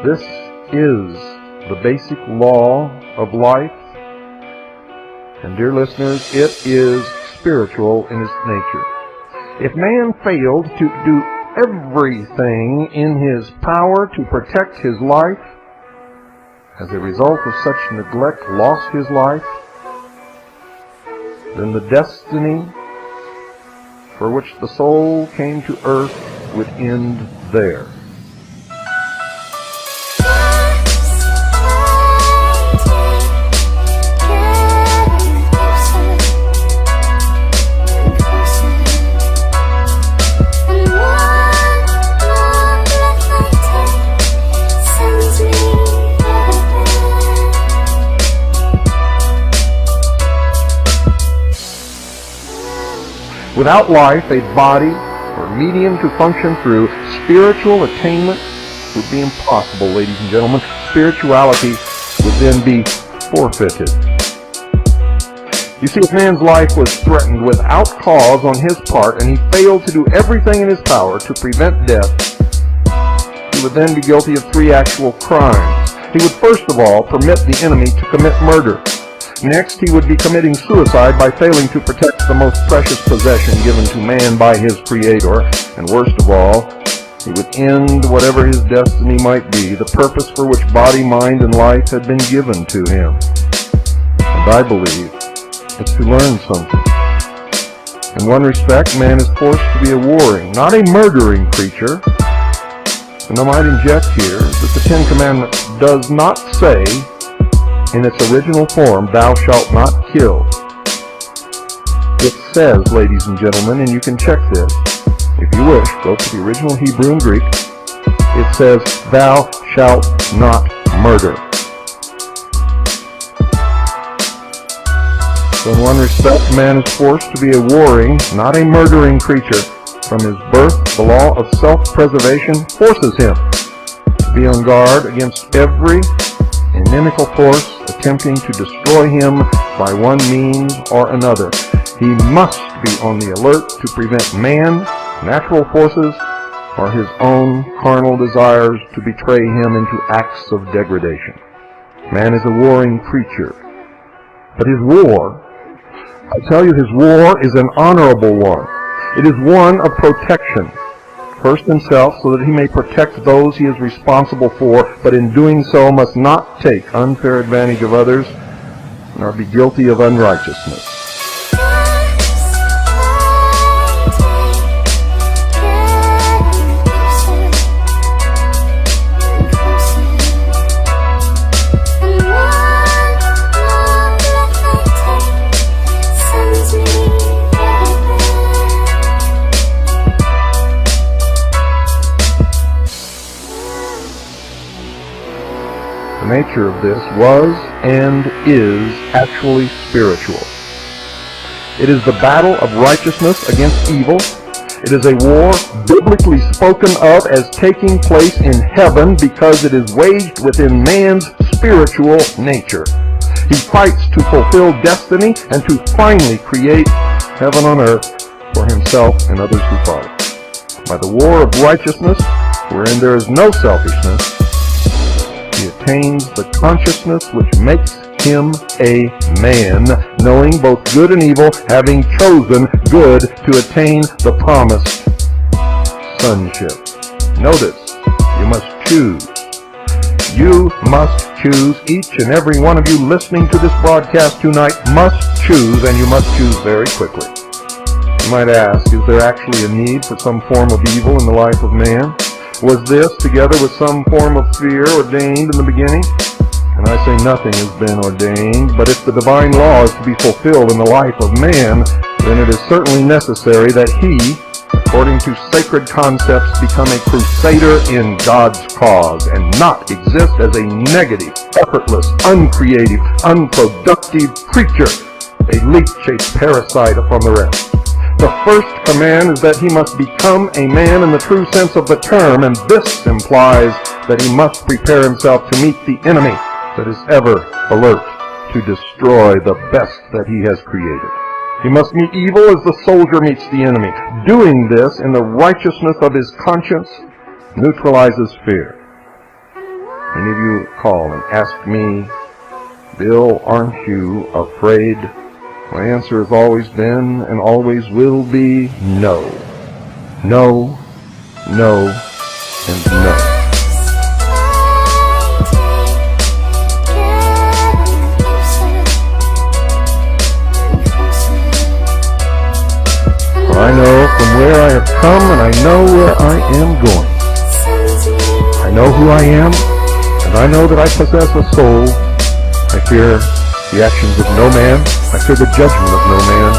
This is the basic law of life. And dear listeners, it is spiritual in its nature. If man failed to do everything in his power to protect his life, as a result of such neglect lost his life, then the destiny for which the soul came to earth would end there. Without life, a body or medium to function through, spiritual attainment would be impossible, ladies and gentlemen. Spirituality would then be forfeited. You see, if man's life was threatened without cause on his part, and he failed to do everything in his power to prevent death, he would then be guilty of three actual crimes. He would first of all permit the enemy to commit murder. Next, he would be committing suicide by failing to protect the most precious possession given to man by his Creator. And worst of all, he would end whatever his destiny might be, the purpose for which body, mind, and life had been given to him. And I believe it's to learn something. In one respect, man is forced to be a warring, not a murdering creature. And I might inject here that the Ten Commandments does not say, in its original form, thou shalt not kill. It says, ladies and gentlemen, and you can check this, if you wish, go to the original Hebrew and Greek, it says, thou shalt not murder. So in one respect, man is forced to be a warring, not a murdering creature. From his birth, the law of self-preservation forces him to be on guard against every inimical force attempting to destroy him by one means or another. He must be on the alert to prevent man, natural forces, or his own carnal desires to betray him into acts of degradation. Man is a warring creature. But his war, I tell you, his war is an honorable one. It is one of protection. First himself, so that he may protect those he is responsible for, but in doing so must not take unfair advantage of others, nor be guilty of unrighteousness. The nature of this was and is actually spiritual. It is the battle of righteousness against evil. It is a war biblically spoken of as taking place in heaven because it is waged within man's spiritual nature. He fights to fulfill destiny and to finally create heaven on earth for himself and others who follow. By the war of righteousness, wherein there is no selfishness, he attains the consciousness which makes him a man, knowing both good and evil, having chosen good to attain the promised sonship. Notice, you must choose. You must choose. Each and every one of you listening to this broadcast tonight must choose, and you must choose very quickly. You might ask, is there actually a need for some form of evil in the life of man? Was this, together with some form of fear, ordained in the beginning? And I say nothing has been ordained, but if the divine law is to be fulfilled in the life of man, then it is certainly necessary that he, according to sacred concepts, become a crusader in God's cause, and not exist as a negative, effortless, uncreative, unproductive creature, a leech, a parasite upon the rest. The first command is that he must become a man in the true sense of the term, and this implies that he must prepare himself to meet the enemy that is ever alert to destroy the best that he has created. He must meet evil as the soldier meets the enemy. Doing this in the righteousness of his conscience neutralizes fear. Many of you call and ask me, Bill, aren't you afraid? My answer has always been and always will be no. No, no, and no. For I know from where I have come and I know where I am going. I know who I am, and I know that I possess a soul. I fear the actions of no man. I fear the judgment of no man.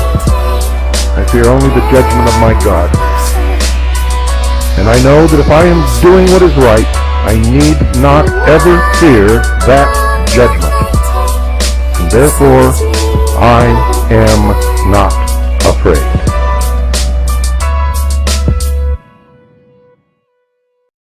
I fear only the judgment of my God. And I know that if I am doing what is right, I need not ever fear that judgment. And therefore, I am not afraid.